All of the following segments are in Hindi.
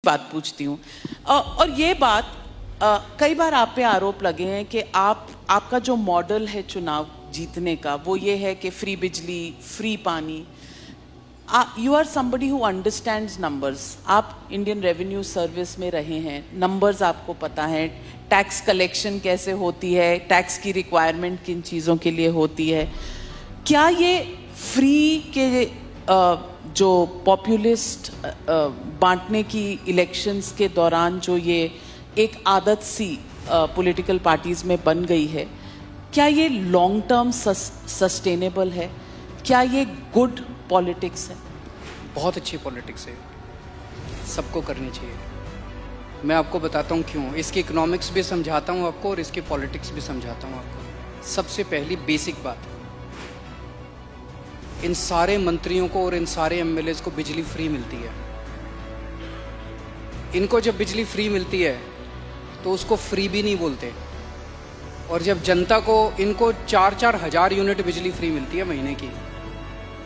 बात पूछती हूँ और ये बात कई बार आप पे आरोप लगे हैं कि आपका जो मॉडल है चुनाव जीतने का वो ये है कि फ्री बिजली, फ्री पानी। You are somebody who understands numbers. आप इंडियन रेवेन्यू सर्विस में रहे हैं, नंबर्स आपको पता है, टैक्स कलेक्शन कैसे होती है, टैक्स की रिक्वायरमेंट किन चीज़ों के लिए होती है। क्या ये फ्री के जो पॉपुलिस्ट बांटने की इलेक्शंस के दौरान जो ये एक आदत सी पॉलिटिकल पार्टीज में बन गई है, क्या ये लॉन्ग टर्म सस्टेनेबल है? क्या ये गुड पॉलिटिक्स है? बहुत अच्छी पॉलिटिक्स है, सबको करनी चाहिए। मैं आपको बताता हूँ क्यों। इसकी इकोनॉमिक्स भी समझाता हूँ आपको और इसकी पॉलिटिक्स भी समझाता हूँ आपको। सबसे पहली बेसिक बात, इन सारे मंत्रियों को और इन सारे एमएलएज को बिजली फ्री मिलती है। इनको जब बिजली फ्री मिलती है तो उसको फ्री भी नहीं बोलते, और जब जनता को, इनको 4-4 हज़ार यूनिट बिजली फ्री मिलती है महीने की,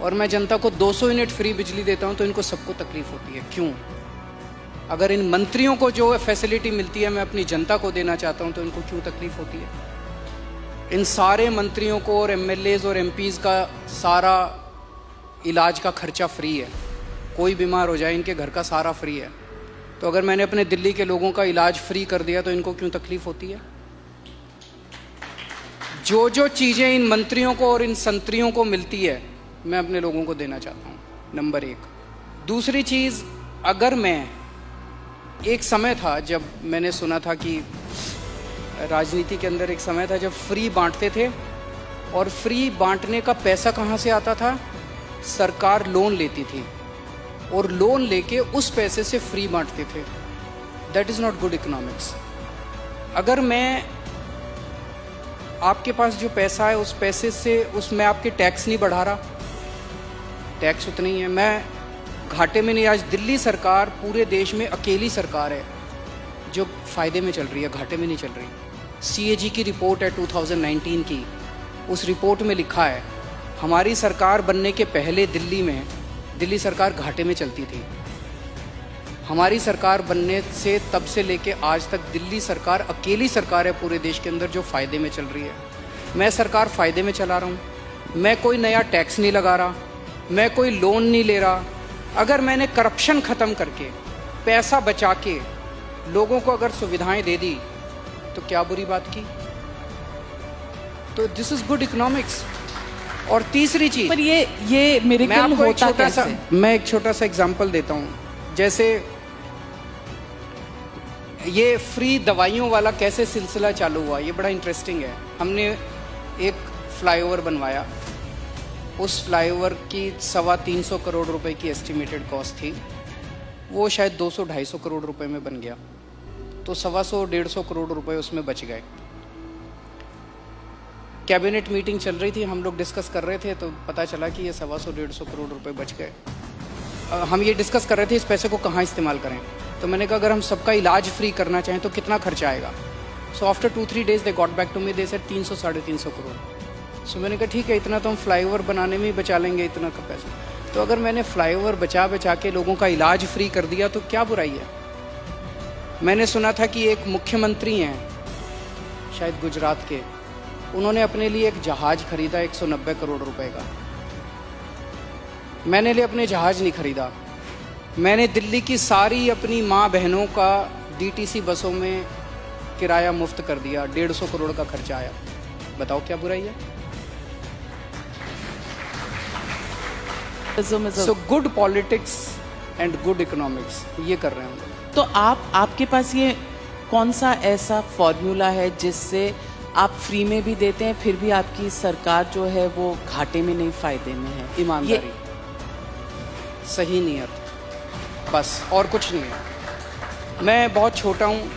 और मैं जनता को 200 यूनिट फ्री बिजली देता हूं, तो इनको सबको तकलीफ होती है। क्यों? अगर इन मंत्रियों को जो फैसिलिटी मिलती है मैं अपनी जनता को देना चाहता हूं, तो इनको क्यों तकलीफ होती है? इन सारे मंत्रियों को और एमएलएज और एमपीज का सारा इलाज का खर्चा फ्री है। कोई बीमार हो जाए इनके घर का सारा फ्री है। तो अगर मैंने अपने दिल्ली के लोगों का इलाज फ्री कर दिया तो इनको क्यों तकलीफ होती है? जो जो चीज़ें इन मंत्रियों को और इन संतरियों को मिलती है मैं अपने लोगों को देना चाहता हूँ, नंबर 1। दूसरी चीज़, अगर मैं, एक समय था जब मैंने सुना था कि राजनीति के अंदर एक समय था जब फ्री बांटते थे, और फ्री बांटने का पैसा कहाँ से आता था? सरकार लोन लेती थी और लोन लेके उस पैसे से फ्री बांटते थे। That is not good economics. अगर मैं, आपके पास जो पैसा है उस पैसे से, उसमें आपके टैक्स नहीं बढ़ा रहा, टैक्स उतना ही है, मैं घाटे में नहीं। आज दिल्ली सरकार पूरे देश में अकेली सरकार है जो फ़ायदे में चल रही है, घाटे में नहीं चल रही। CAG की रिपोर्ट है 2019 की, उस रिपोर्ट में लिखा है हमारी सरकार बनने के पहले दिल्ली सरकार घाटे में चलती थी। हमारी सरकार बनने से तब से लेके आज तक दिल्ली सरकार अकेली सरकार है पूरे देश के अंदर जो फ़ायदे में चल रही है। मैं सरकार फ़ायदे में चला रहा हूँ, मैं कोई नया टैक्स नहीं लगा रहा, मैं कोई लोन नहीं ले रहा। अगर मैंने करप्शन ख़त्म करके, पैसा बचा के लोगों को अगर सुविधाएं दे दी तो क्या बुरी बात की? तो दिस इज़ गुड इकोनॉमिक्स। और तीसरी चीज़, पर ये मिरेकल होता कैसे? मैं एक छोटा सा एग्जाम्पल देता हूँ। जैसे ये फ्री दवाइयों वाला कैसे सिलसिला चालू हुआ, ये बड़ा इंटरेस्टिंग है। हमने एक फ्लाईओवर बनवाया, उस फ्लाईओवर की 325 करोड़ रुपए की एस्टिमेटेड कॉस्ट थी, वो शायद 200-250 करोड़ रुपए में बन गया, तो 125 करोड़ रुपए उसमें बच गए। कैबिनेट मीटिंग चल रही थी, हम लोग डिस्कस कर रहे थे, तो पता चला कि ये 125 करोड़ रुपए बच गए। हम ये डिस्कस कर रहे थे इस पैसे को कहाँ इस्तेमाल करें। तो मैंने कहा अगर हम सबका इलाज फ्री करना चाहें तो कितना खर्चा आएगा? So after 2-3 days they got back to me, they said 300-350 crore. So मैंने कहा ठीक है, इतना तो हम फ्लाईओवर बनाने में ही बचा लेंगे, इतना का पैसा। तो अगर मैंने फ्लाईओवर बचा के लोगों का इलाज फ्री कर दिया तो क्या बुराई है? मैंने सुना था कि एक मुख्यमंत्री हैं शायद गुजरात के, उन्होंने अपने लिए एक जहाज खरीदा 190 करोड़ रुपए का। मैंने लिए अपने जहाज नहीं खरीदा, मैंने दिल्ली की सारी अपनी माँ बहनों का DTC बसों में किराया मुफ्त कर दिया, 150 करोड़ का खर्चा आया। बताओ क्या बुराई है? So good politics and good economics, ये कर रहे हैं हम लोग। तो आपके पास ये कौन सा ऐसा फॉर्मूला है जिससे आप फ्री में भी देते हैं फिर भी आपकी सरकार जो है वो घाटे में नहीं, फायदे में है? ईमानदारी, सही नियत, बस और कुछ नहीं है। मैं बहुत छोटा हूँ,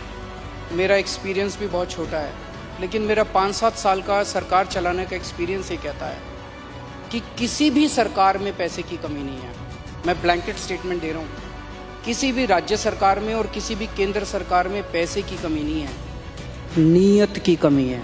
मेरा एक्सपीरियंस भी बहुत छोटा है, लेकिन मेरा 5-7 साल का सरकार चलाने का एक्सपीरियंस ये कहता है कि किसी भी सरकार में पैसे की कमी नहीं है। मैं ब्लैंकेट स्टेटमेंट दे रहा हूँ, किसी भी राज्य सरकार में और किसी भी केंद्र सरकार में पैसे की कमी नहीं है, नीयत की कमी है।